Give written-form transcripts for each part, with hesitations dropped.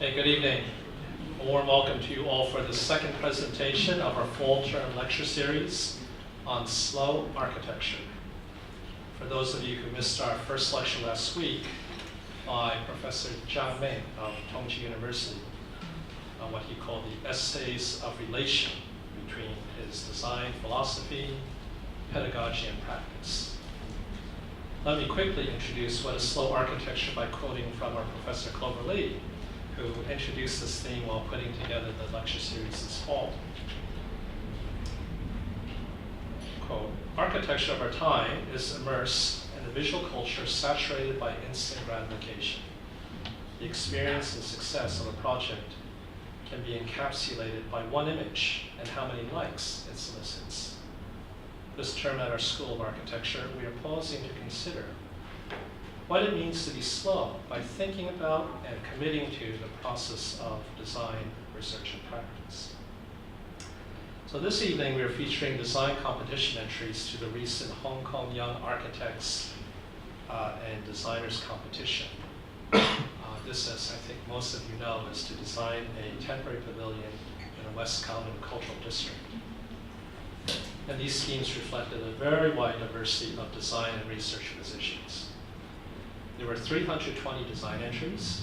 Okay, good evening. A warm welcome to you all for the second presentation of our fall term lecture series on slow architecture. For those of you who missed our first lecture last week by Professor Zhang Meng of Tongji University on what he called the essays of relation between his design philosophy, pedagogy, and practice. Let me quickly introduce what is slow architecture by quoting from our Professor Clover Lee, who introduced this theme while putting together the lecture series this fall. Quote, architecture of our time is immersed in a visual culture saturated by instant gratification. The experience and success of a project can be encapsulated by one image and how many likes it solicits. This term at our School of Architecture, we are pausing to consider what it means to be slow by thinking about and committing to the process of design, research, and practice. So this evening, we are featuring design competition entries to the recent Hong Kong Young Architects and Designers competition. This, as I think most of you know, is to design a temporary pavilion in the West Kowloon Cultural District. And these schemes reflected a very wide diversity of design and research positions. There were 320 design entries.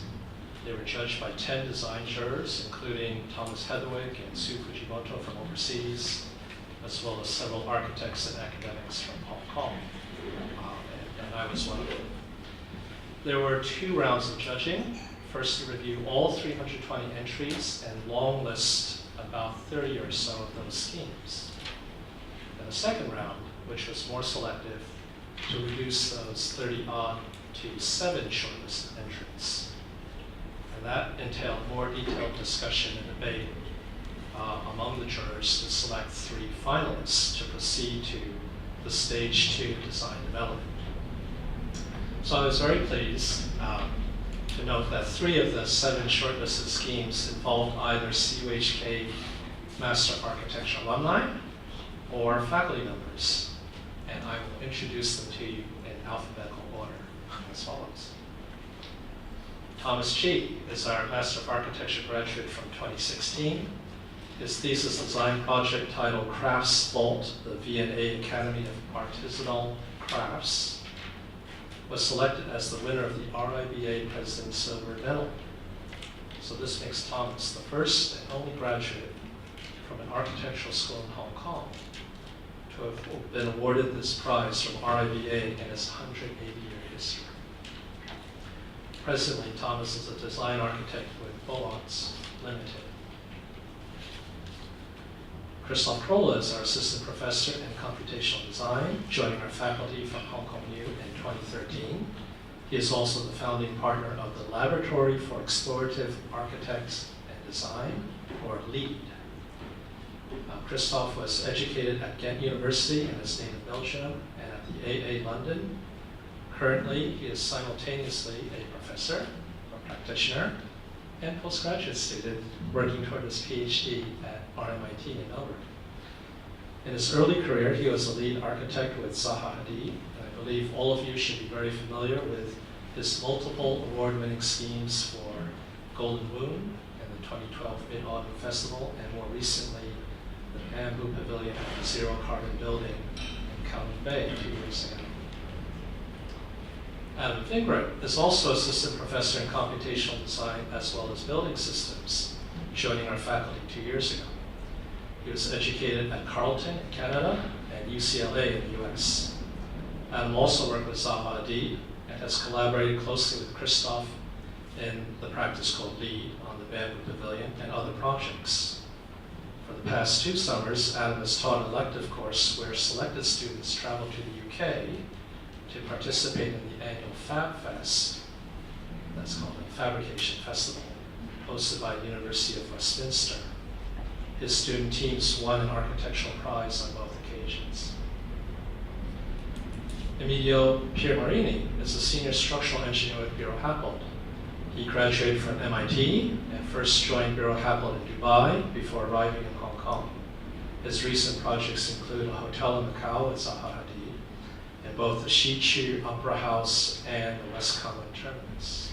They were judged by 10 design jurors, including Thomas Heatherwick and Sue Fujimoto from overseas, as well as several architects and academics from Hong Kong. And I was one of them. There were 2 rounds of judging. First, to review all 320 entries and long list about 30 or so of those schemes. And the second round, which was more selective, to reduce those 30-odd to 7 shortlisted entries. And that entailed more detailed discussion and debate among the jurors to select 3 finalists to proceed to the stage 2 design development. So I was very pleased to note that 3 of the 7 shortlisted schemes involved either CUHK Master of Architecture alumni or faculty members. And I will introduce them to you in alphabetical order as follows. Thomas Chi is our Master of Architecture graduate from 2016. His thesis design project titled Crafts Vault, the V&A Academy of Artisanal Crafts, was selected as the winner of the RIBA President's Silver Medal. So this makes Thomas the first and only graduate from an architectural school in Hong Kong to have been awarded this prize from RIBA in its 180-year history. Presently, Thomas is a design architect with Boards Limited. Christoph Krolla is our assistant professor in computational design, joining our faculty from Hong Kong U in 2013. He is also the founding partner of the Laboratory for Explorative Architects and Design, or LEAD. Christoph was educated at Ghent University in his native Belgium and at the AA London. Currently, he is simultaneously a professor, a practitioner, and postgraduate student working toward his PhD at RMIT in Melbourne. In his early career, he was a lead architect with Zaha Hadid, and I believe all of you should be very familiar with his multiple award-winning schemes for Golden Moon and the 2012 Mid-Autumn Festival, and more recently, the Bamboo Pavilion at the Zero Carbon Building in Kowloon Bay 2 years ago. Adam Fingret is also assistant professor in computational design as well as building systems, joining our faculty 2 years ago. He was educated at Carleton in Canada and UCLA in the US. Adam also worked with Zaha Hadid and has collaborated closely with Christoph in the practice called LEAD on the Bamboo Pavilion and other projects. For the past 2 summers, Adam has taught an elective course where selected students travel to the UK to participate in the annual Fab Fest, that's called a Fabrication Festival, hosted by the University of Westminster. His student teams won an architectural prize on both occasions. Emilio Piermarini is a senior structural engineer with Buro Happold. He graduated from MIT and first joined Buro Happold in Dubai before arriving in Hong Kong. His recent projects include a hotel in Macau at Zaha Hadid, and both the Shichu Opera House and the West Kowloon Terminus.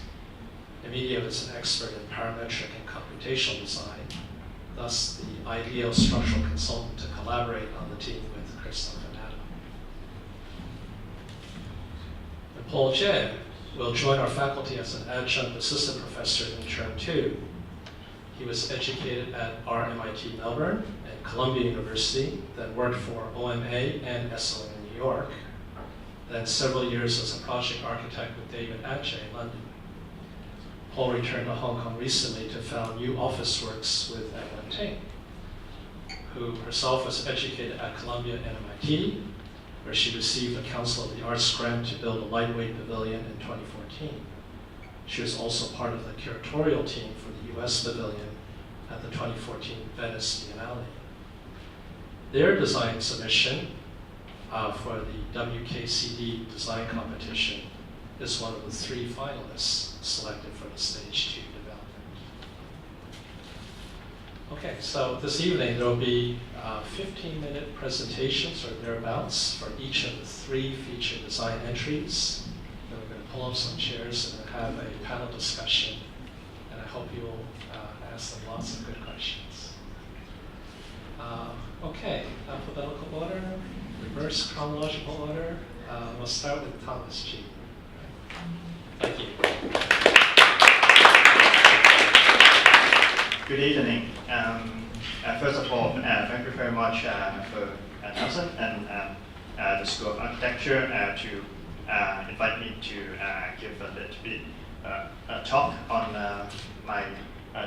Emilio is an expert in parametric and computational design, thus the ideal structural consultant to collaborate on the team with Christoph and Adam. And Paul Jie will join our faculty as an adjunct assistant professor in term 2. He was educated at RMIT Melbourne and Columbia University, then worked for OMA and SOM in New York, then several years as a project architect with David Atjeh in London. Paul returned to Hong Kong recently to found New Office Works with Evelyn Ting, who herself was educated at Columbia and MIT, where she received a Council of the Arts grant to build a lightweight pavilion in 2014. She was also part of the curatorial team for the US Pavilion at the 2014 Venice Biennale. Their design submission for the WKCDA design competition is one of the 3 finalists selected for the Stage 2 development. Okay, so this evening there will be 15-minute presentations or thereabouts for each of the 3 featured design entries. Then we're going to pull up some chairs and have a panel discussion, and I hope you will ask them lots of good questions. Okay, alphabetical order, reverse chronological order. We'll start with Thomas G. Thank you. Good evening. First of all, thank you very much for Nelson and the School of Architecture to invite me to give a little bit a talk on my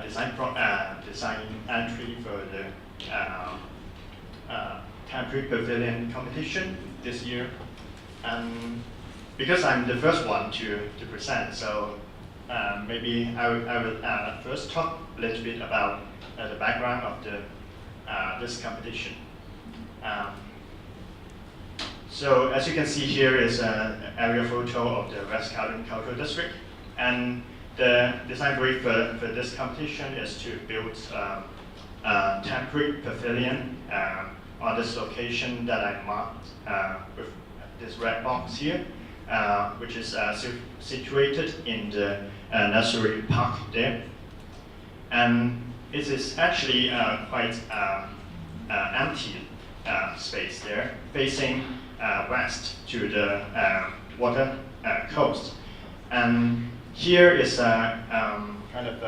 design entry for the Temporary Pavilion competition this year. Because I'm the first one to present, so maybe I will first talk a little bit about the background of this competition. So as you can see here is an aerial photo of the West Kowloon Cultural District, and the design brief for this competition is to build a temporary pavilion on this location that I marked with this red box here, which is situated in the nursery park there. And it is actually quite empty space there, facing west to the water coast. And here is a kind of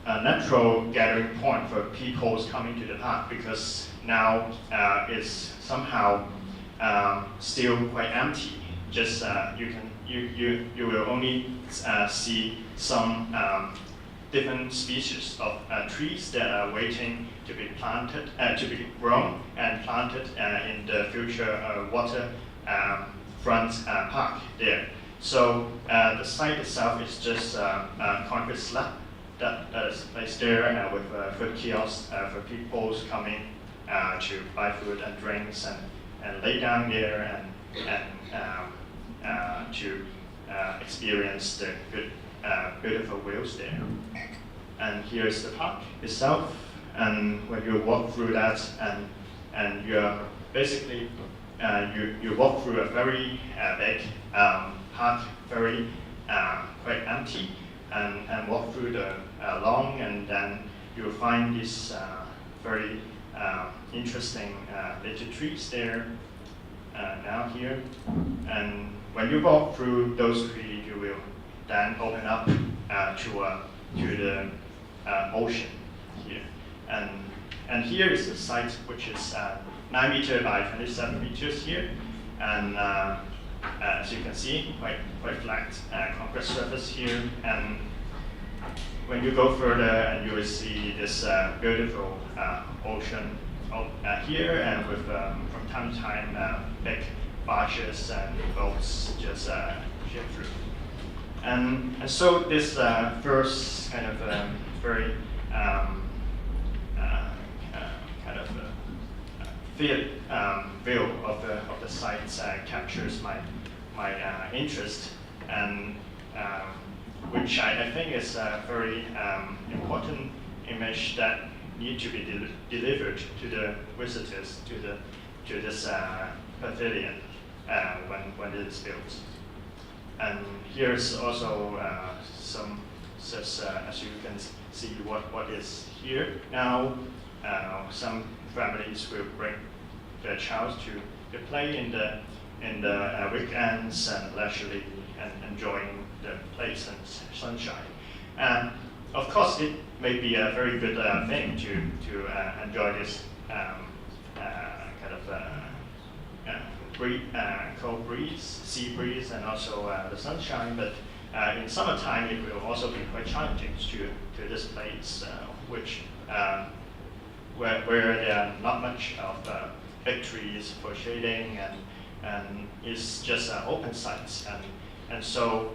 a natural gathering point for people coming to the park, because now it's somehow still quite empty. Just you will only see some different species of trees that are waiting to be planted, to be grown and planted in the future water front park there. So the site itself is just a concrete slab that is placed there with food kiosks for people coming to buy food and drinks and lay down there and to experience the good, beautiful views there. And here's the park itself. And when you walk through that, and you're basically you walk through a very big park, very quite empty, and walk through the lawn, and then you'll find this very interesting little trees there now here. And when you walk through those trees, you will then open up to the ocean here. And here is the site, which is 9 meters by 27 meters here, and as you can see, quite flat concrete surface here. And when you go further, and you will see this beautiful ocean here, and with from time to time big barges and boats just ship through. And so this first kind of very kind of view of the sites captures my interest, and which I think is a very important image that need to be delivered to the visitors to this pavilion when it is built. And here's also some, such as you can see what is here now. Some families will bring their child to play in the weekends and leisurely and enjoying the place and sunshine. And of course, it may be a very good thing to enjoy this kind of cold breeze, sea breeze, and also the sunshine. But in summertime, it will also be quite challenging to this place, which where there are not much of big trees for shading, and it's just open sites. And so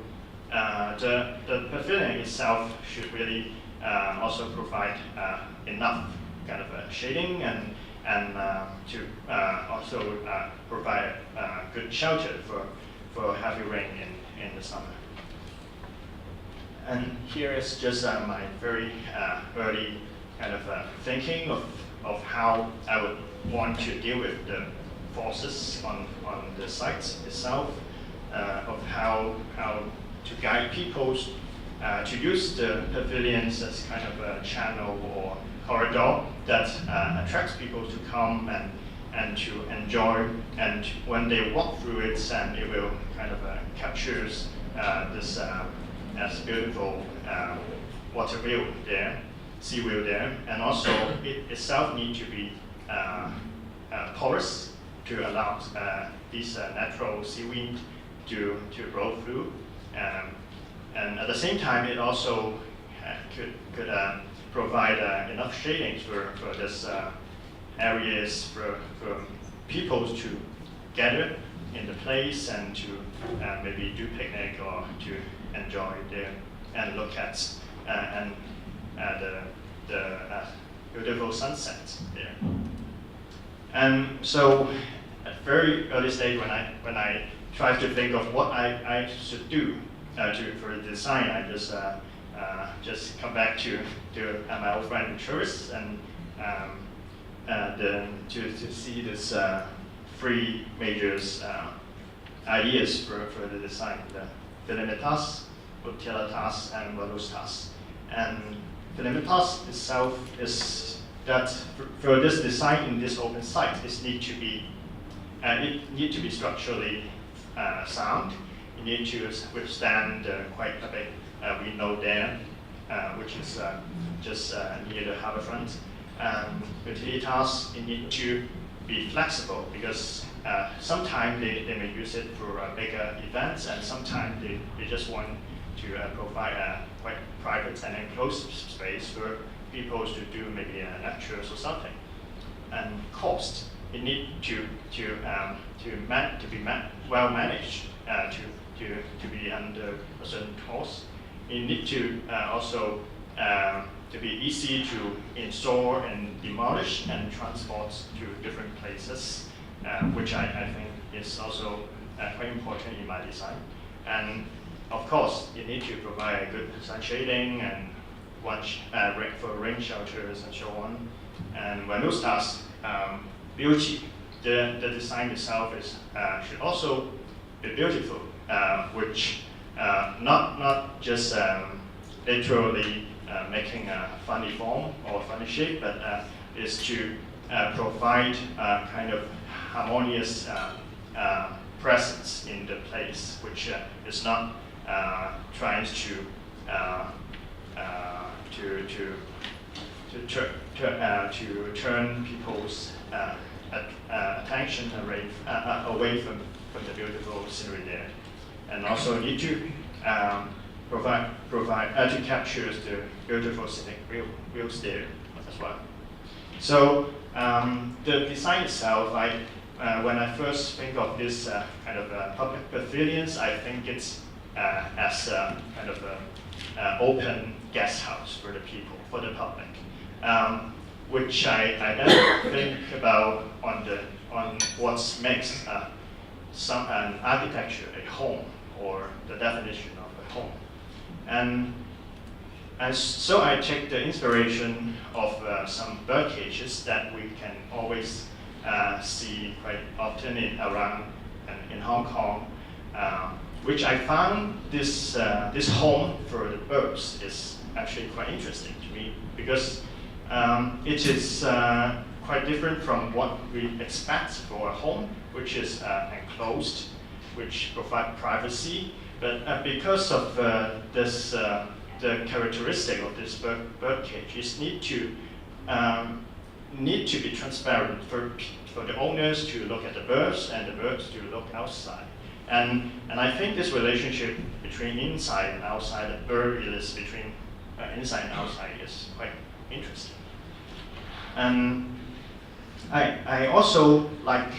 the pavilion itself should really also provide enough kind of shading and to also provide good shelter for heavy rain in the summer. And here is just my very early kind of thinking of how I would want to deal with the forces on the site itself, of how to guide people to use the pavilions as kind of a channel or corridor that attracts people to come and to enjoy. And when they walk through it, and it will kind of captures this as beautiful water view there, sea view there, and also it itself need to be porous to allow this natural sea wind to blow through, and at the same time it also could provide enough shading for this areas for people to gather in the place and to maybe do picnic or to enjoy there and look at the beautiful sunset there. And so at very early stage when I tried to think of what I should do for the design, I just come back to my old friend tourists and to see this three major ideas for the design: the delimitas, utilitas, and voluptas. And delimitas itself is that for this design in this open site, it need to be structurally sound. It need to withstand quite a big window there, which is just near the harborfront. Utilitas, it need to be flexible because sometimes they may use it for bigger events, and sometimes they just want to provide a quite private and enclosed space for people to do maybe lectures or something. And cost, it need to be well managed to be under a certain cost. It need to also to be easy to install and demolish and transport to different places, which I think is also quite important in my design. And of course, you need to provide good sun shading and for rain shelters and so on. And voluptas, beauty, the design itself should also be beautiful, which not just literally making a funny form or funny shape, but is to provide a kind of harmonious presence in the place, which is not trying to turn people's attention away from the beautiful scenery there, and also need to provide to capture the beautiful scenic views there as well. So the design itself, when I first think of this kind of public pavilions, I think it's as a kind of a open guest house for the people, for the public, which I never think about on what makes an architecture a home, or the definition of a home. And so I take the inspiration of some bird cages that we can always see quite often around in Hong Kong. which I found this home for the birds is actually quite interesting to me, because it is quite different from what we expect for a home, which is enclosed, which provide privacy. But because of the characteristic of this bird cage is need to be transparent for the owners to look at the birds and the birds to look outside. And I think this relationship between inside and outside, the bird is between inside and outside, is quite interesting. And I also like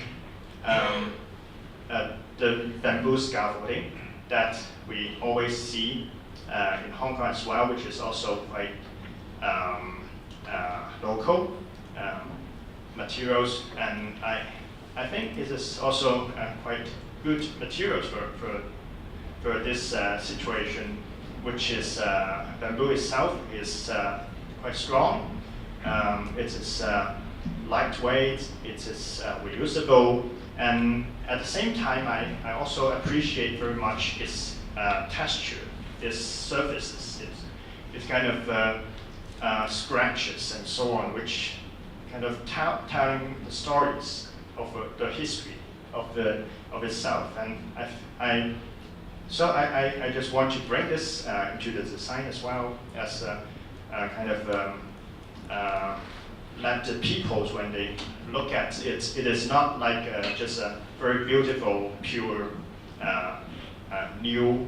the bamboo scaffolding that we always see in Hong Kong as well, which is also quite local materials. And I think it is also quite good materials for this situation, which is bamboo itself is quite strong. It is lightweight, it is reusable, and at the same time I also appreciate very much its texture, its surfaces, its kind of scratches and so on, which kind of telling the stories of the history of itself. And I just want to bring this into the design as well, as kind of let the people, when they look at it, it is not like just a very beautiful, pure, new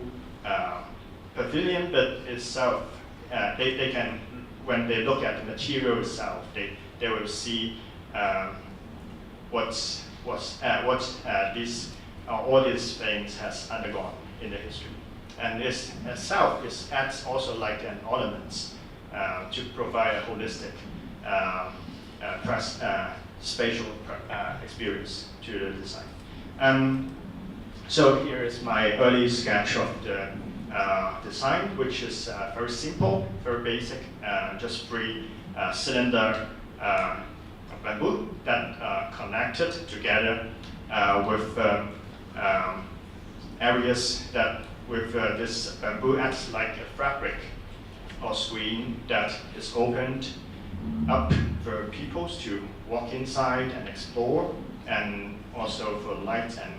pavilion, but itself, they can, when they look at the material itself, they will see what all these things has undergone in the history. And this itself adds also like an ornament to provide a holistic spatial experience to the design. So here is my early sketch of the design, which is very simple, very basic, just 3 cylinder bamboo that connected together with areas that with this bamboo acts like a fabric or screen that is opened up for people to walk inside and explore, and also for light and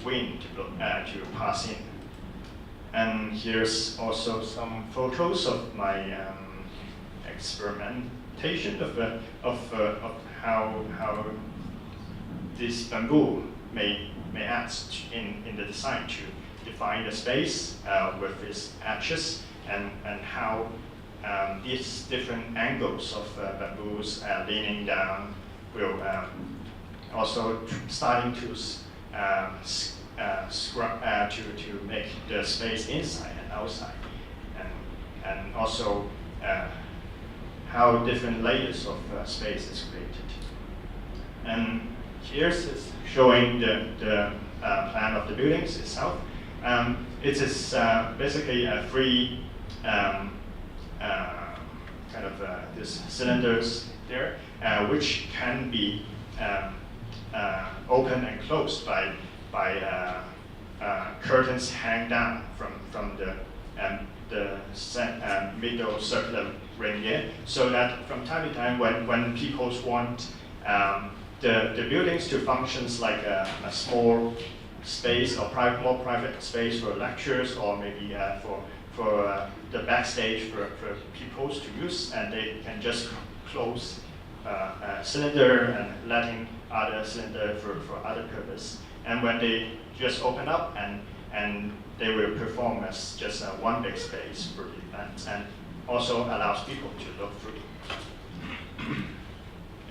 wind to pass in. And here's also some photos of my experimentation of how this bamboo may act in the design to define the space with its edges, and how these different angles of bamboos leaning down will also starting to to make the space inside and outside, and also how different layers of space is created. And here's showing the plan of the buildings itself. It is basically a 3 kind of these cylinders there, which can be opened and closed by curtains hang down from the middle circular ring here, so that from time to time when people want the buildings to functions like a small space or more private space for lectures, or maybe for the backstage for people to use, and they can just close a cylinder and letting other cylinder for other purpose. And when they just open up, and they will perform as just one big space for the event, and also allows people to look through.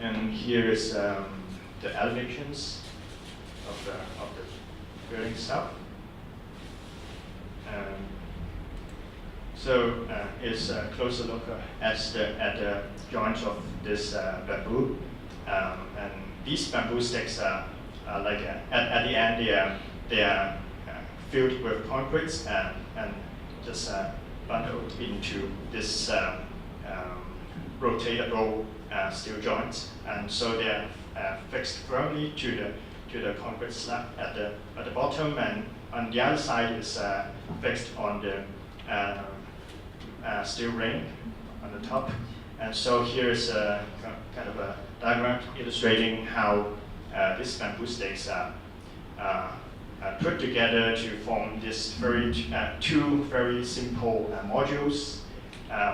And here is the elevations of the building itself. So it's a closer look at the joints of this bamboo, and these bamboo sticks are like at the end they are filled with concrete and just bundled into this rotatable steel joints, and so they are fixed firmly to the concrete slab at the bottom, on the other side is fixed on the steel ring on the top. And so here's a kind of a diagram illustrating how these bamboo stakes are put together to form this two very simple modules,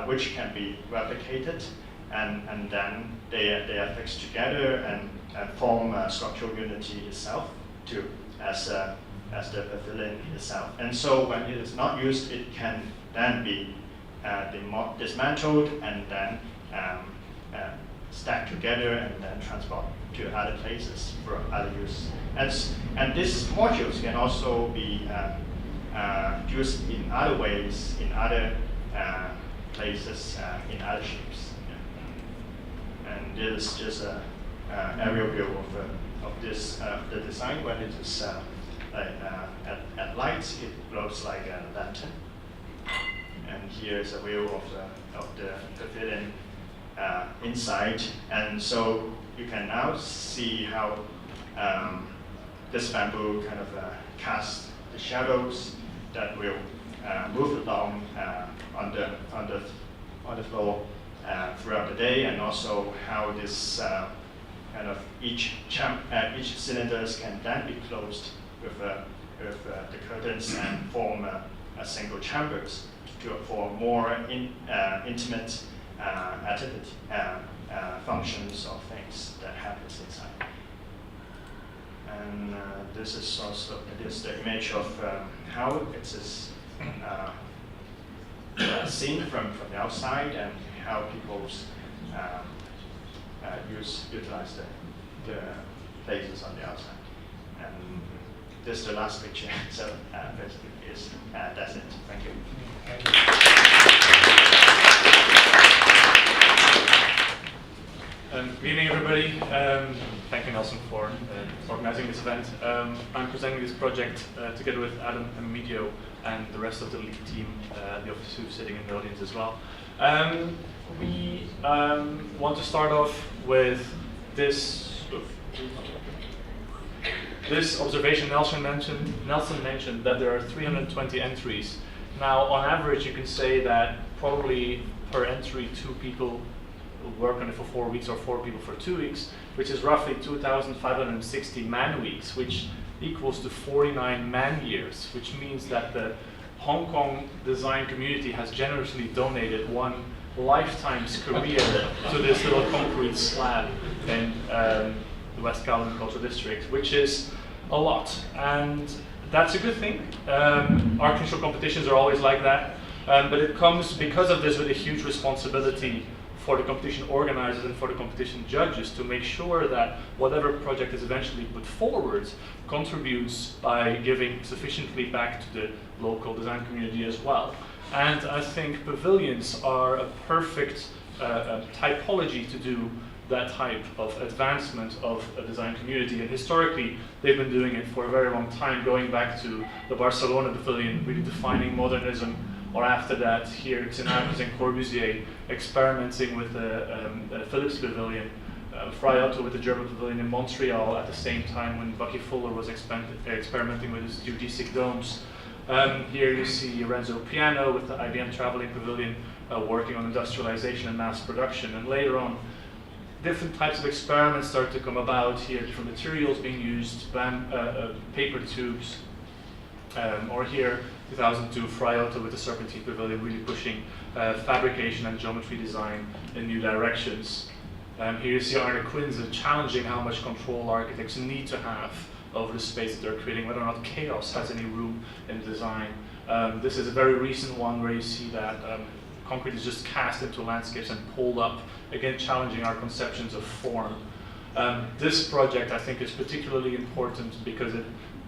which can be replicated, and then they are fixed together and form structural unity itself as the pavilion itself. And so when it is not used, it can then be dismantled and then stacked together and then transported to other places for other use. And these modules can also be used in other ways, in other places, in other shapes. Yeah. And this is just an aerial view of this the design. When it is at light, it looks like a lantern. And here is a view of the pavilion inside. And so you can now see how this bamboo kind of casts the shadows that will move along on the floor throughout the day, and also how this kind of each cylinders can then be closed with the curtains and form a single chambers for more intimate activity functions or things that happens inside. And this is also the image of how it is seen from the outside, and how people utilize the places on the outside. And this is the last picture, so basically that's it. Thank you. Thank you. Good evening, everybody. Thank you, Nelson, for organizing this event. I'm presenting this project together with Adam and Medio and the rest of the lead team, the office who's sitting in the audience as well. We want to start off with this observation. Nelson mentioned that there are 320 entries. Now, on average, you can say that probably per entry, 2 people work on it for 4 weeks, or 4 people for 2 weeks, which is roughly 2,560 man weeks, which equals to 49 man years, which means that the Hong Kong design community has generously donated one lifetime's career to this little concrete slab in the West Kowloon Cultural District, which is a lot. And that's a good thing. Architectural competitions are always like that, but it comes because of this with a huge responsibility for the competition organizers and for the competition judges to make sure that whatever project is eventually put forward contributes by giving sufficiently back to the local design community as well. And I think pavilions are a perfect typology to do that type of advancement of a design community. And historically, they've been doing it for a very long time, going back to the Barcelona pavilion, really defining modernism, or after that, here in Xenakis and Corbusier, experimenting with the Philips pavilion, Frei Otto with the German pavilion in Montreal at the same time when Bucky Fuller was experimenting with his geodesic domes. Here you see Renzo Piano with the IBM traveling pavilion working on industrialization and mass production. And later on, different types of experiments start to come about here, different materials being used, paper tubes, or here, 2002, Frei Otto with the Serpentine Pavilion, really pushing fabrication and geometry design in new directions. Here you see Arne Quinze challenging how much control architects need to have over the space that they're creating, whether or not chaos has any room in design. This is a very recent one where you see that concrete is just cast into landscapes and pulled up, again challenging our conceptions of form. This project, I think, is particularly important because it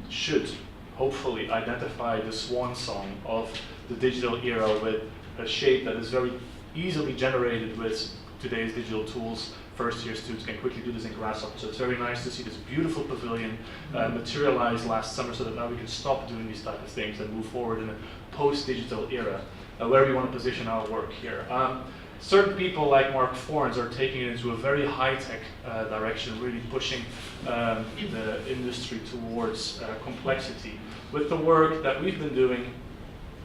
should hopefully identify the swan song of the digital era with a shape that is very easily generated with today's digital tools. First-year students can quickly do this in Grasshopper. So it's very nice to see this beautiful pavilion materialize last summer, so that now we can stop doing these type of things and move forward in a post-digital era, where we want to position our work here. certain people like Mark Forens are taking it into a very high-tech direction, really pushing the industry towards complexity. With the work that we've been doing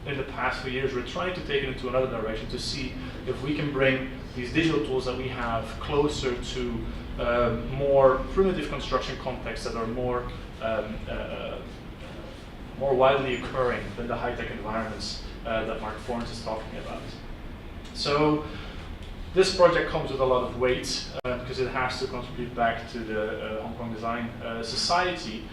in the past few years, we're trying to take it into another direction to see if we can bring these digital tools that we have closer to more primitive construction contexts that are more widely occurring than the high-tech environments that Mark Forens is talking about. So this project comes with a lot of weight because it has to contribute back to the Hong Kong Design Society.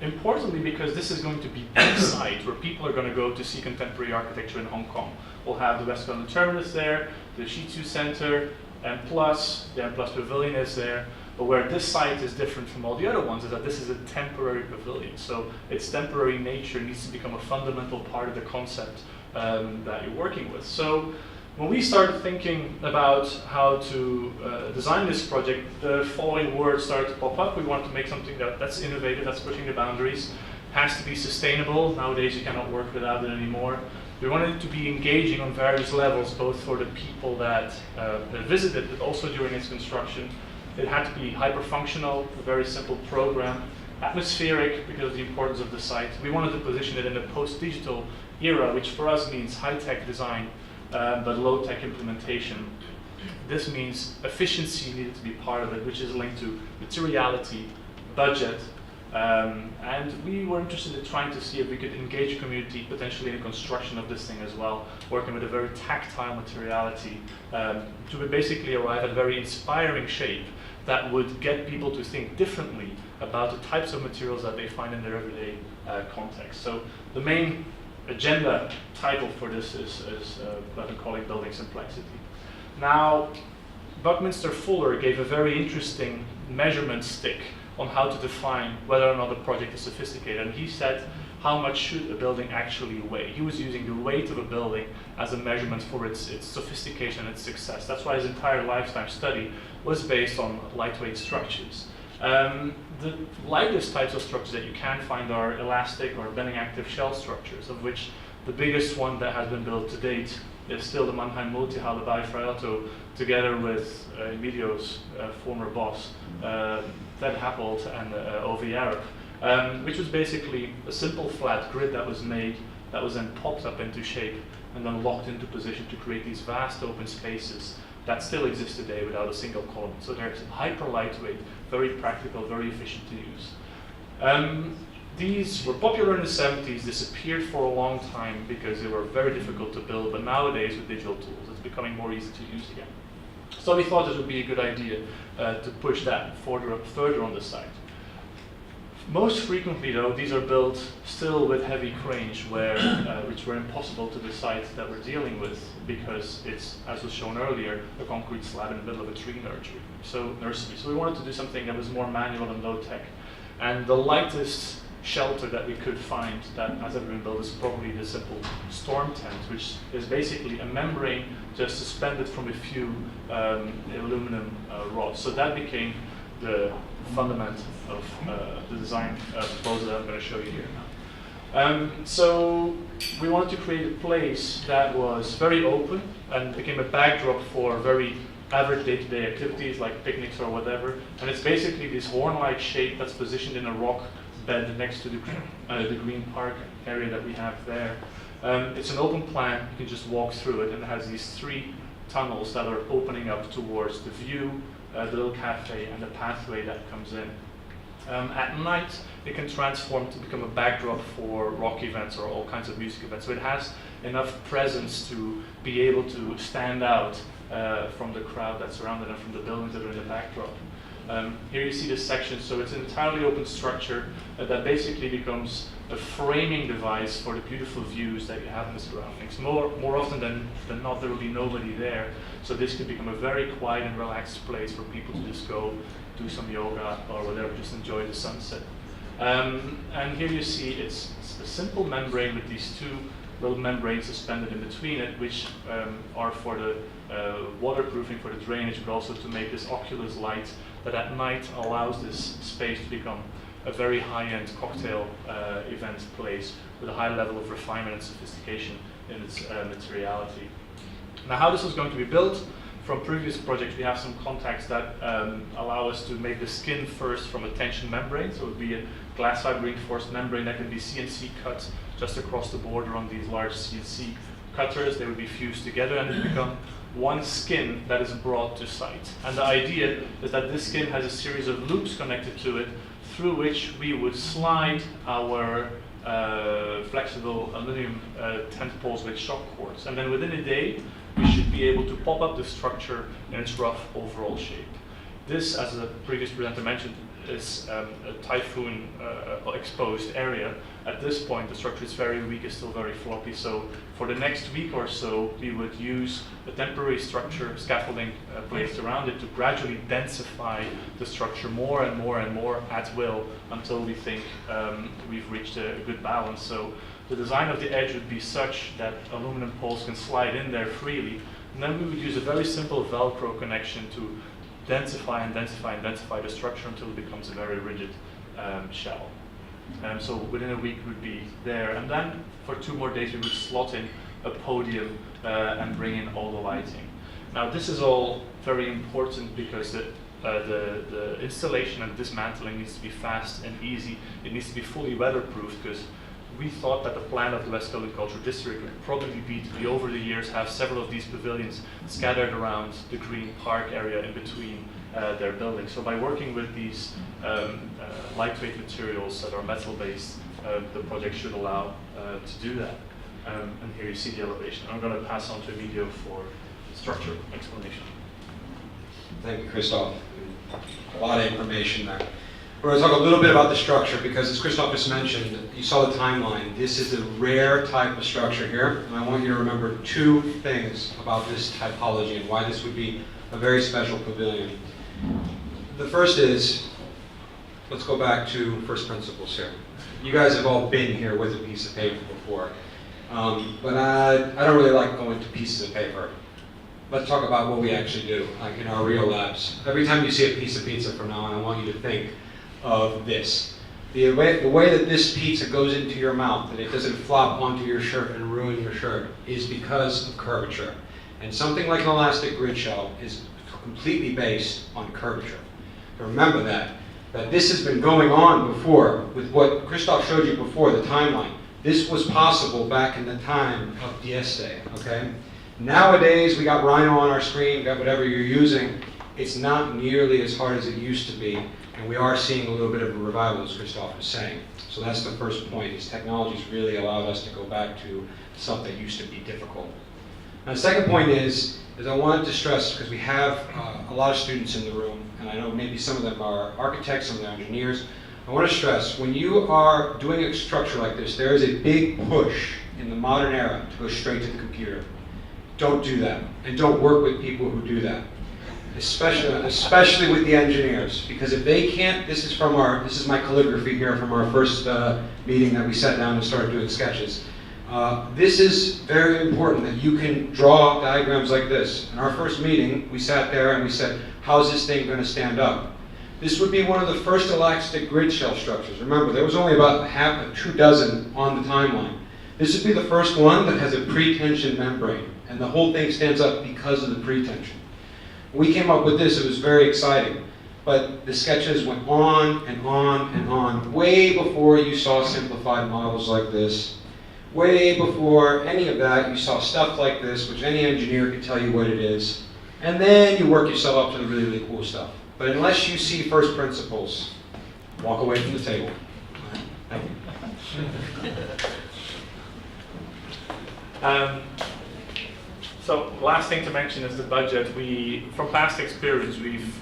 Importantly, because this is going to be the site where people are going to go to see contemporary architecture in Hong Kong. We'll have the West London Terminus there, the Shizu Center, and plus, the M+ Pavilion is there. But where this site is different from all the other ones is that this is a temporary pavilion. So its temporary nature needs to become a fundamental part of the concept that you're working with. So when we started thinking about how to design this project, the following words started to pop up. We wanted to make something that's innovative, that's pushing the boundaries, has to be sustainable. Nowadays you cannot work without it anymore. We wanted it to be engaging on various levels, both for the people that visit it, but also during its construction. It had to be hyper-functional, a very simple program, atmospheric because of the importance of the site. We wanted to position it in a post-digital era, which for us means high-tech design, but low-tech implementation. This means efficiency needed to be part of it, which is linked to materiality, budget, and we were interested in trying to see if we could engage community potentially in the construction of this thing as well, working with a very tactile materiality to basically arrive at a very inspiring shape that would get people to think differently about the types of materials that they find in their everyday context. So the main agenda title for this is what I'm calling Building Simplexity. Now, Buckminster Fuller gave a very interesting measurement stick on how to define whether or not a project is sophisticated. And he said, how much should a building actually weigh? He was using the weight of a building as a measurement for its sophistication and its success. That's why his entire lifetime study was based on lightweight structures. The lightest types of structures that you can find are elastic or bending active shell structures, of which the biggest one that has been built to date is still the Mannheim Multihalle by Fraiotto, together with Emilio's former boss, Ted Happold and O.V. Arab, which was basically a simple flat grid that was made, that was then popped up into shape and then locked into position to create these vast open spaces that still exist today without a single column. So they're hyper lightweight, very practical, very efficient to use. These were popular in the 70s, disappeared for a long time because they were very difficult to build, but nowadays with digital tools, it's becoming more easy to use again. So we thought this would be a good idea to push that further on the site. Most frequently though, these are built still with heavy cranes which were impossible to the site that we're dealing with because it's, as was shown earlier, a concrete slab in the middle of a tree nursery. So we wanted to do something that was more manual and low tech. And the lightest shelter that we could find that has ever been built is probably the simple storm tent, which is basically a membrane just suspended from a few aluminum rods. So that became the fundament of the design proposal that I'm going to show you here now. So we wanted to create a place that was very open and became a backdrop for very average day-to-day activities like picnics or whatever. And it's basically this horn-like shape that's positioned in a rock bed next to the green park area that we have there. It's an open plan, you can just walk through it, and it has these 3 tunnels that are opening up towards the view, the little cafe, and the pathway that comes in. At night, it can transform to become a backdrop for rock events or all kinds of music events. So it has enough presence to be able to stand out from the crowd that's surrounded and from the buildings that are in the backdrop. Here you see this section, so it's an entirely open structure that basically becomes a framing device for the beautiful views that you have in the surroundings. More often than not, there will be nobody there, so this could become a very quiet and relaxed place for people to just go do some yoga or whatever, just enjoy the sunset. And here you see it's a simple membrane with these 2 little membranes suspended in between it, which are for the waterproofing, for the drainage, but also to make this oculus light that at night allows this space to become a very high-end cocktail event place with a high level of refinement and sophistication in its materiality. Now, how this is going to be built, from previous projects, we have some contacts that allow us to make the skin first from a tension membrane. So it would be a glass fiber reinforced membrane that can be CNC cut just across the border on these large CNC cutters. They would be fused together and they become one skin that is brought to site. And the idea is that this skin has a series of loops connected to it through which we would slide our flexible aluminum tent poles with shock cords. And then within a day, we should be able to pop up the structure in its rough overall shape. This, as the previous presenter mentioned, is a typhoon exposed area. At this point, the structure is very weak, it's still very floppy. So for the next week or so, we would use a temporary structure, scaffolding placed around it to gradually densify the structure more and more and more at will until we think we've reached a good balance. So the design of the edge would be such that aluminum poles can slide in there freely. And then we would use a very simple Velcro connection to densify and densify and densify the structure until it becomes a very rigid shell. So within a week we'd be there. And then for 2 more days we would slot in a podium and bring in all the lighting. Now this is all very important because the installation and dismantling needs to be fast and easy. It needs to be fully weatherproof because we thought that the plan of the West Cultural District would probably be to over the years have several of these pavilions scattered around the green park area in between their buildings. So by working with these lightweight materials that are metal-based, the project should allow to do that. And here you see the elevation. I'm going to pass on to Emilio for structure explanation. Thank you, Christoph. A lot of information there. We're going to talk a little bit about the structure because, as Christoph just mentioned, you saw the timeline. This is a rare type of structure here, and I want you to remember 2 things about this typology and why this would be a very special pavilion. The first is, let's go back to first principles here. You guys have all been here with a piece of paper before, but I don't really like going to pieces of paper. Let's talk about what we actually do, like in our real labs. Every time you see a piece of pizza from now on, I want you to think of this. The way that this pizza goes into your mouth, that it doesn't flop onto your shirt and ruin your shirt, is because of curvature. And something like an elastic grid shell is completely based on curvature. Remember that this has been going on before with what Christoph showed you before, the timeline. This was possible back in the time of Dieste, okay? Nowadays, we got Rhino on our screen, got whatever you're using. It's not nearly as hard as it used to be. And we are seeing a little bit of a revival, as Christoph was saying. So that's the first point, is technology's really allowed us to go back to stuff that used to be difficult. Now the second point is I wanted to stress, because we have a lot of students in the room, and I know maybe some of them are architects, some of them are engineers. I want to stress, when you are doing a structure like this, there is a big push in the modern era to go straight to the computer. Don't do that, and don't work with people who do that. Especially with the engineers, because if they can't, this is my calligraphy here from our first meeting that we sat down and started doing sketches. This is very important that you can draw diagrams like this. In our first meeting, we sat there and we said, how's this thing going to stand up? This would be one of the first elastic grid shell structures. Remember, there was only about 2 dozen on the timeline. This would be the first one that has a pre-tension membrane, and the whole thing stands up because of the pre-tension. We came up with this, it was very exciting, but the sketches went on and on and on, way before you saw simplified models like this, way before any of that, you saw stuff like this, which any engineer could tell you what it is, and then you work yourself up to the really, really cool stuff. But unless you see first principles, walk away from the table. Thank you. So last thing to mention is the budget. From past experience, we've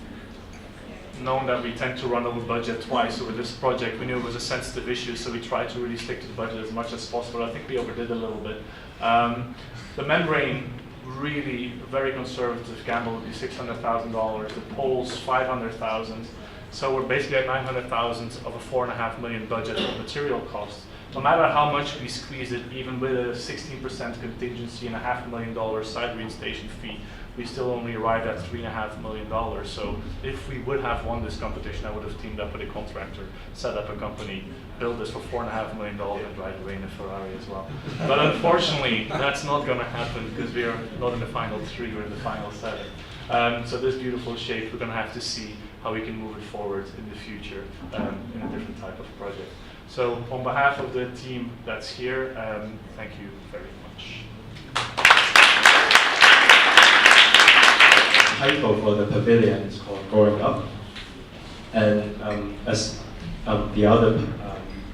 known that we tend to run over budget twice. So with this project, we knew it was a sensitive issue, so we tried to really stick to the budget as much as possible. I think we overdid a little bit. The membrane, really very conservative gamble, would be $600,000. The poles, $500,000. So we're basically at $900,000 of a $4.5 million budget of material costs. no matter how much we squeeze it, even with a 16% contingency and a $500,000 site reinstation fee, we still only arrived at $3.5 million. So if we would have won this competition, I would have teamed up with a contractor, set up a company, built this for $4.5 million and drive away in a Ferrari as well. But unfortunately, that's not going to happen because we are not in the final 3, we're in the final 7. So this beautiful shape, we're going to have to see how we can move it forward in the future in a different type of project. So on behalf of the team that's here, thank you very much. Title for the pavilion is called Growing Up. And as the other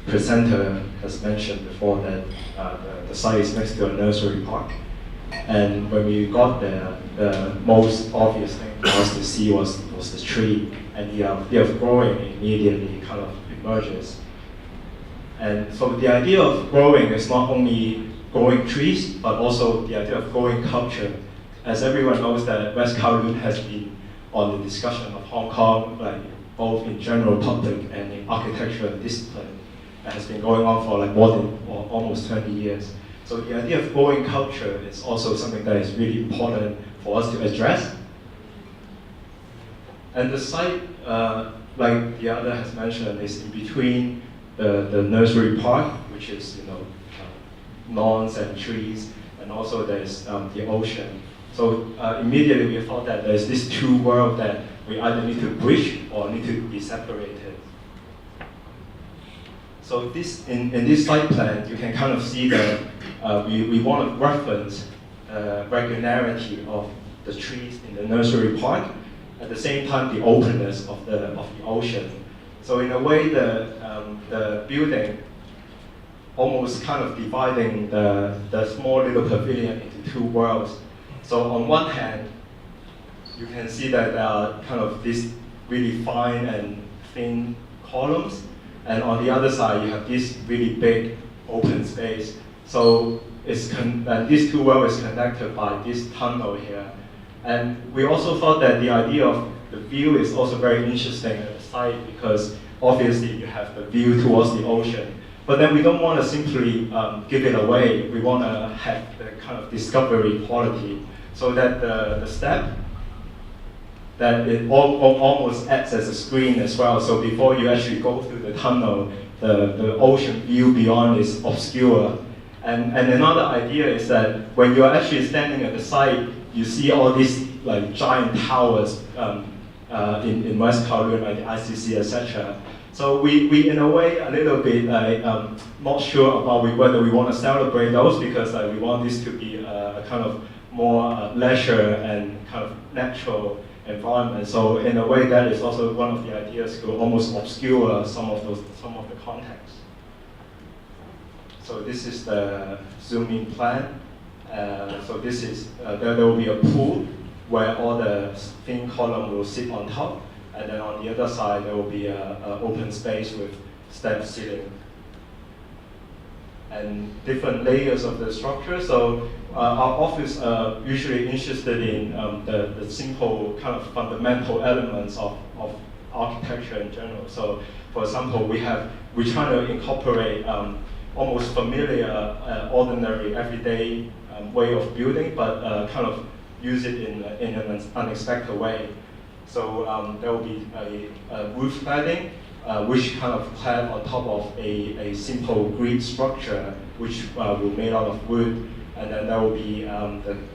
presenter has mentioned before, that the site is next to a nursery park. And when we got there, the most obvious thing for us to see was the tree. And the idea of growing immediately kind of emerges. And so the idea of growing is not only growing trees, but also the idea of growing culture. As everyone knows that West Kowloon has been on the discussion of Hong Kong, like both in general public and in architecture and discipline, that has been going on for like more than or almost 20 years. So the idea of growing culture is also something that is really important for us to address. And the site, like the other has mentioned, is in between the nursery park, which is lawns and trees, and also there's the ocean. So immediately we thought that there's these two worlds that we either need to bridge or need to be separated. So this in this site plan, you can kind of see that we want to reference regularity of the trees in the nursery park, at the same time the openness of the ocean. So in a way, the building almost kind of dividing the small little pavilion into two worlds. So on one hand, you can see that there are kind of these really fine and thin columns, and on the other side you have this really big open space. So and these two worlds is connected by this tunnel here. And we also thought that the idea of the view is also very interesting at the site, because obviously you have the view towards the ocean. But then we don't want to simply give it away. We want to have the kind of discovery quality, so that the step, that it almost acts as a screen as well. So before you actually go through the tunnel, the ocean view beyond is obscure. And another idea is that when you're actually standing at the site, you see all these like giant towers in West Kowloon, like the ICC, etc. So we in a way a little bit not sure about whether we want to celebrate those, because we want this to be a kind of more leisure and kind of natural environment. So in a way, that is also one of the ideas to almost obscure some of the context. So this is the zoom-in plan. So this is there will be a pool where all the thin column will sit on top, and then on the other side there will be an open space with step ceiling and different layers of the structure. So our office usually interested in the simple kind of fundamental elements of architecture in general. So for example, we try to incorporate almost familiar, ordinary, everyday way of building, but kind of use it in an unexpected way. So there will be a roof cladding, which kind of clad on top of a simple grid structure, which will be made out of wood. And then there will be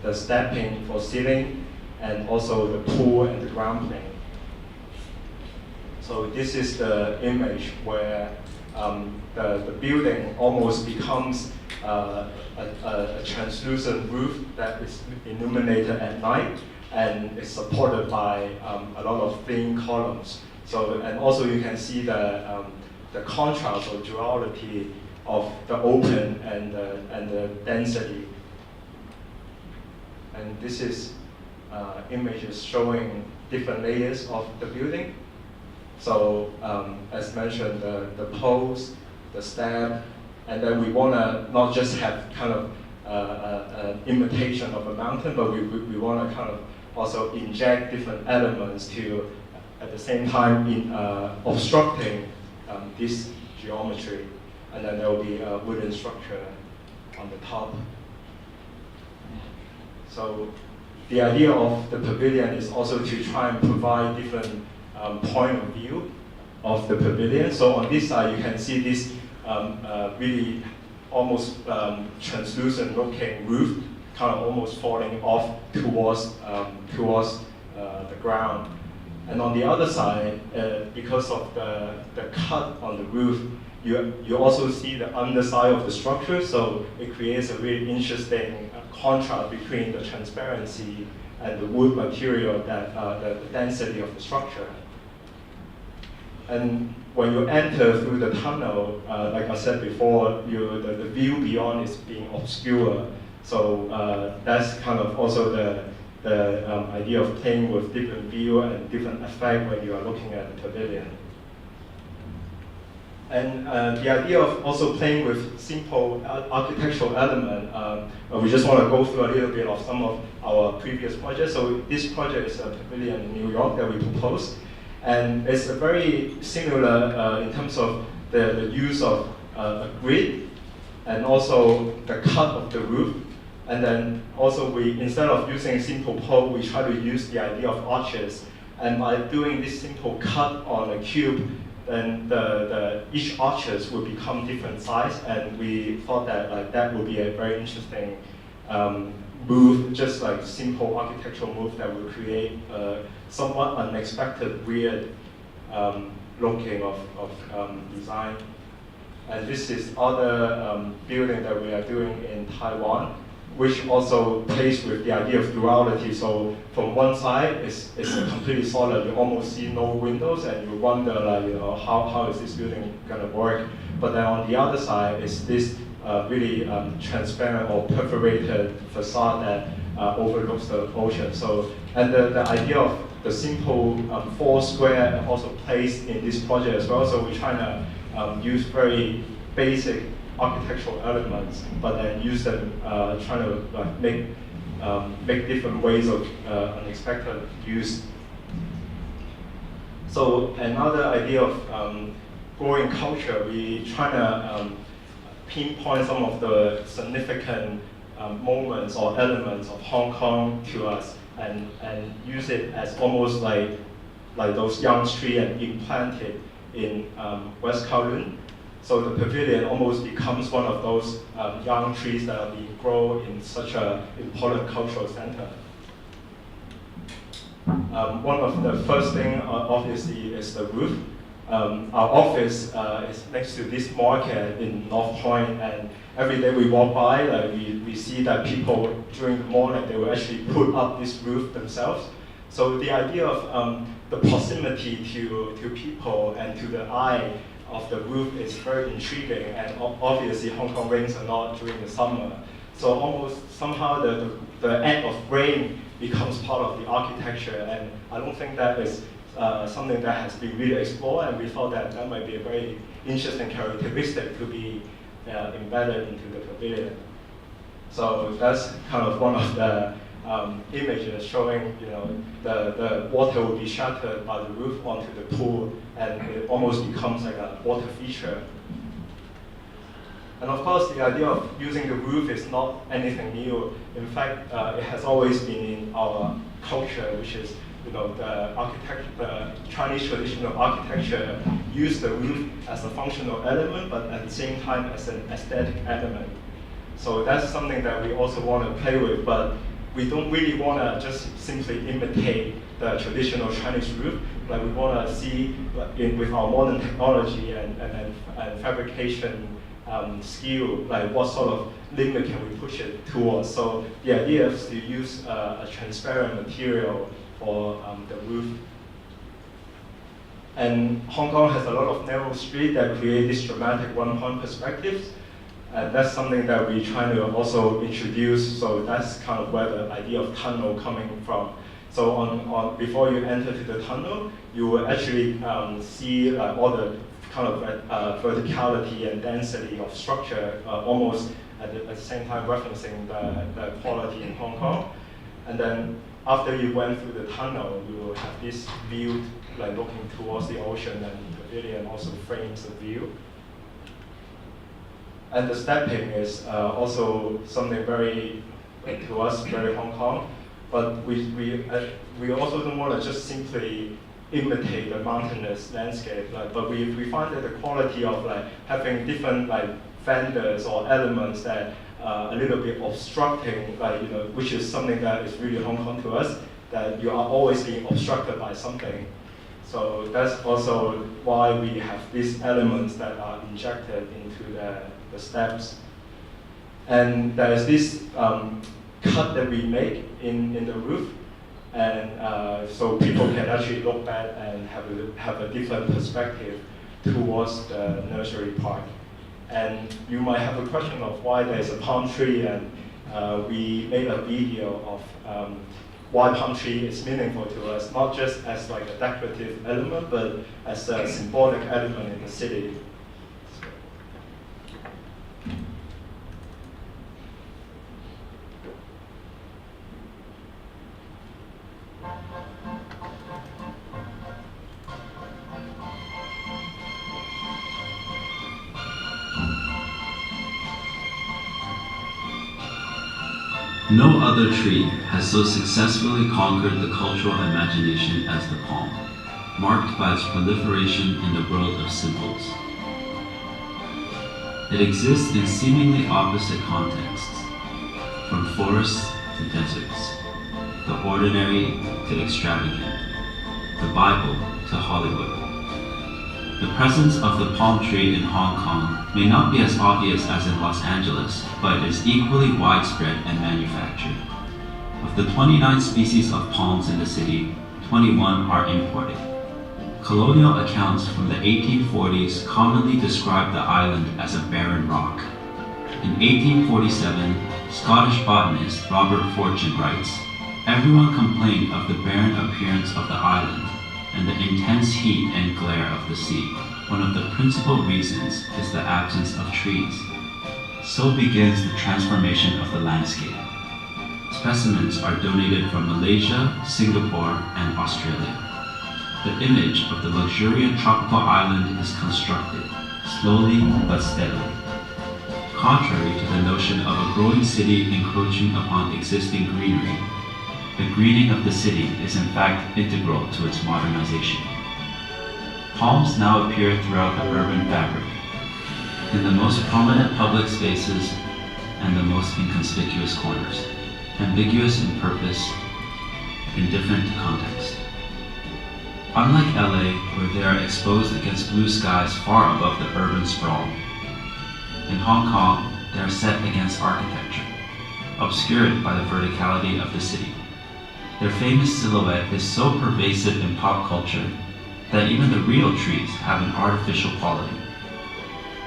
the stepping for ceiling, and also the pool and the ground plane. So this is the image where the building almost becomes a translucent roof that is illuminated at night, and is supported by a lot of thin columns. So, and also you can see the contrast or duality of the open and the density. And this is images showing different layers of the building. So as mentioned, the poles, the step, and then we want to not just have kind of an imitation of a mountain, but we want to kind of also inject different elements to, at the same time, in obstructing this geometry. and then there will be a wooden structure on the top. So the idea of the pavilion is also to try and provide different point of view of the pavilion. So on this side, you can see this really almost translucent looking roof, kind of almost falling off towards the ground. And on the other side, because of the cut on the roof, you also see the underside of the structure, so it creates a really interesting contrast between the transparency and the wood material, that the density of the structure. And when you enter through the tunnel, like I said before, the view beyond is being obscure. So that's kind of also the idea of playing with different view and different effect when you are looking at the pavilion. And the idea of also playing with simple architectural element, we just want to go through a little bit of some of our previous projects. So this project is a pavilion in New York that we proposed. And it's a very similar in terms of the use of a grid and also the cut of the roof. And then also instead of using simple pole, we try to use the idea of arches. And by doing this simple cut on a cube, then each arches will become different size, and we thought that that would be a very interesting move, just like simple architectural move that will create somewhat unexpected, weird looking of design. And this is other building that we are doing in Taiwan, which also plays with the idea of duality. So from one side, it's completely solid. You almost see no windows, and you wonder, like, how is this building going to work? But then on the other side is this really transparent or perforated facade that overlooks the ocean. So, and the idea of the simple four square also plays in this project as well. So we're trying to use very basic architectural elements, but then use them, trying to make different ways of unexpected use. So another idea of growing culture, we try to pinpoint some of the significant moments or elements of Hong Kong to us, and use it as almost like those young trees and implant it in West Kowloon. So the pavilion almost becomes one of those young trees that are being grown in such an important cultural center. One of the first thing, obviously, is the roof. Our office is next to this market in North Point, and every day we walk by, we see that people during the morning, they will actually put up this roof themselves. So the idea of the proximity to people and to the eye of the roof is very intriguing, and obviously Hong Kong rains a lot during the summer. So almost somehow the act of rain becomes part of the architecture, and I don't think that is something that has been really explored, and we thought that might be a very interesting characteristic to be embedded into the pavilion. So that's kind of one of the images showing, the water will be shattered by the roof onto the pool, and it almost becomes like a water feature. And of course, the idea of using the roof is not anything new. In fact, it has always been in our culture, which is, the Chinese traditional architecture use the roof as a functional element, but at the same time as an aesthetic element. So that's something that we also want to play with, but we don't really want to just simply imitate the traditional Chinese roof. Like, we want to see, with our modern technology and fabrication skill, like what sort of limit can we push it towards. So the idea is to use a transparent material for the roof. And Hong Kong has a lot of narrow streets that create these dramatic one-point perspectives. And that's something that we try to also introduce. So that's kind of where the idea of tunnel coming from. So before you enter to the tunnel, you will actually see all the kind of verticality and density of structure, almost at the same time referencing the quality in Hong Kong. And then after you went through the tunnel, you will have this view, like looking towards the ocean, and the pavilion also frames the view. And the stepping is also something very, to us, very Hong Kong. But we also don't want to just simply imitate the mountainous landscape, but we find that the quality of having different fenders or elements that are a little bit obstructing, which is something that is really Hong Kong to us, that you are always being obstructed by something. So that's also why we have these elements that are injected into the steps. And there's this cut that we make in the roof, and so people can actually look back and have a different perspective towards the nursery park. And you might have a question of why there's a palm tree, and we made a video of why palm tree is meaningful to us, not just as a decorative element, but as a symbolic element in the city. No other tree has so successfully conquered the cultural imagination as the palm, marked by its proliferation in the world of symbols. It exists in seemingly opposite contexts, from forests to deserts, the ordinary to extravagant, the Bible to Hollywood. The presence of the palm tree in Hong Kong may not be as obvious as in Los Angeles, but it is equally widespread and manufactured. Of the 29 species of palms in the city, 21 are imported. Colonial accounts from the 1840s commonly describe the island as a barren rock. In 1847, Scottish botanist Robert Fortune writes, "Everyone complained of the barren appearance of the island and the intense heat and glare of the sea. One of the principal reasons is the absence of trees." So begins the transformation of the landscape. Specimens are donated from Malaysia, Singapore, and Australia. The image of the luxuriant tropical island is constructed, slowly but steadily. Contrary to the notion of a growing city encroaching upon existing greenery, the greening of the city is in fact integral to its modernization. Palms now appear throughout the urban fabric, in the most prominent public spaces and the most inconspicuous corners, ambiguous in purpose, indifferent to context. Unlike LA, where they are exposed against blue skies far above the urban sprawl, in Hong Kong they are set against architecture, obscured by the verticality of the city. Their famous silhouette is so pervasive in pop culture that even the real trees have an artificial quality.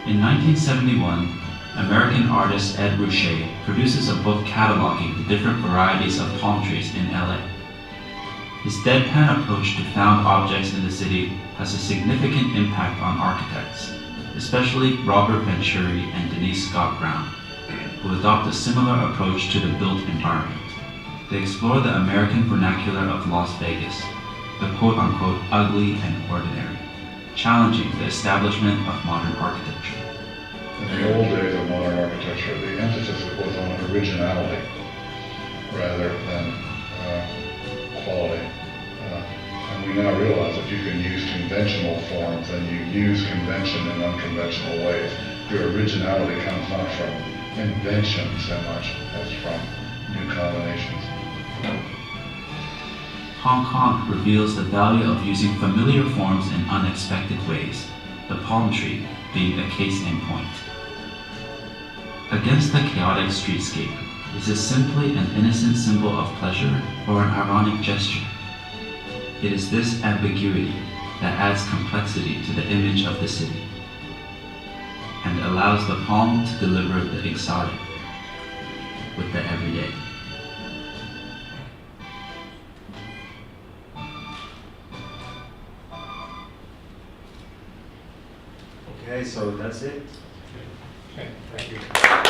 In 1971, American artist Ed Ruscha produces a book cataloging the different varieties of palm trees in LA. His deadpan approach to found objects in the city has a significant impact on architects, especially Robert Venturi and Denise Scott Brown, who adopt a similar approach to the built environment. They explore the American vernacular of Las Vegas, the quote-unquote ugly and ordinary, challenging the establishment of modern architecture. In the old days of modern architecture, the emphasis was on originality rather than quality. And we now realize that you can use conventional forms and you use convention in unconventional ways. Your originality comes not from invention so much as from new combinations. Hong Kong reveals the value of using familiar forms in unexpected ways, the palm tree being a case in point. Against the chaotic streetscape, is it simply an innocent symbol of pleasure or an ironic gesture? It is this ambiguity that adds complexity to the image of the city and allows the palm to deliver the exotic with the everyday. Okay, so that's it. Okay, thank you.